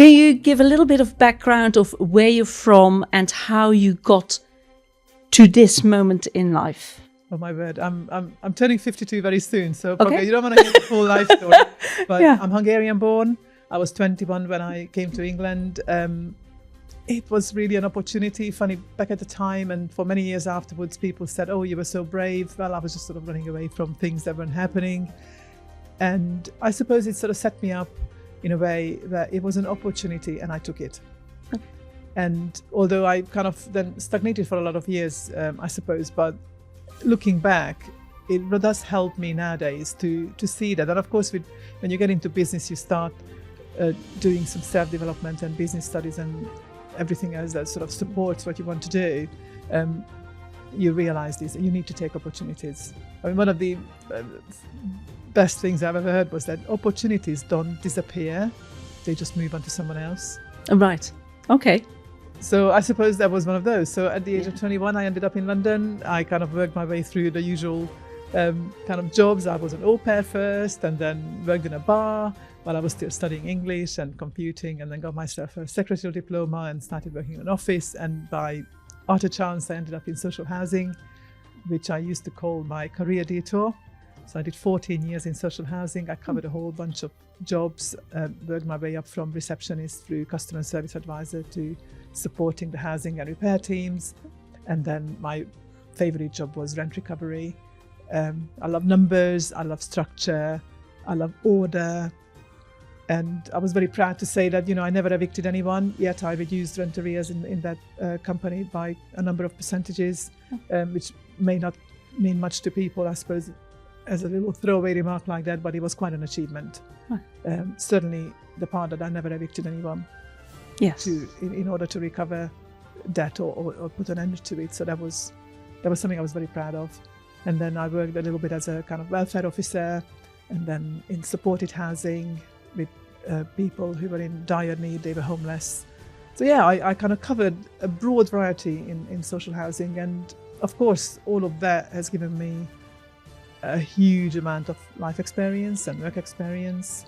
Can you give a little bit of background of where you're from and how you got to this moment in life? Oh my word! I'm turning 52 very soon, so Okay. probably you don't want to hear the full life story. But Yeah. I'm Hungarian born. I was 21 when I came to England. It was really an opportunity. Funny, back at the time and for many years afterwards, people said, "Oh, you were so brave." Well, I was just sort of running away from things that weren't happening, and I suppose it sort of set me up in a way that it was an opportunity, and I took it. And although I kind of then stagnated for a lot of years, I suppose, but looking back, it does help me nowadays to see that. And of course, when you get into business, you start doing some self-development and business studies and everything else that sort of supports what you want to do. You realize this, you need to take opportunities. I mean, one of the best things I've ever heard was that opportunities don't disappear, they just move on to someone else. Right. Okay. So I suppose that was one of those. So at the age of 21, I ended up in London. I kind of worked my way through the usual kind of jobs. I was an au pair first, and then worked in a bar while I was still studying English and computing, and then got myself a secretarial diploma and started working in an office. And by utter chance, I ended up in social housing, which I used to call my career detour. So I did 14 years in social housing. I covered a whole bunch of jobs, worked my way up from receptionist through customer service advisor to supporting the housing and repair teams. And then my favorite job was rent recovery. I love numbers, I love structure, I love order. And I was very proud to say that, I never evicted anyone, yet I reduced rent arrears in that company by a number of percentages, which may not mean much to people, I suppose, as a little throwaway remark like that, but it was quite an achievement. Certainly the part that I never evicted anyone. Yes. In order to recover debt or put an end to it. So that was something I was very proud of. And then I worked a little bit as a kind of welfare officer, and then in supported housing with people who were in dire need, they were homeless. So yeah, I kind of covered a broad variety in social housing. And of course, all of that has given me a huge amount of life experience and work experience.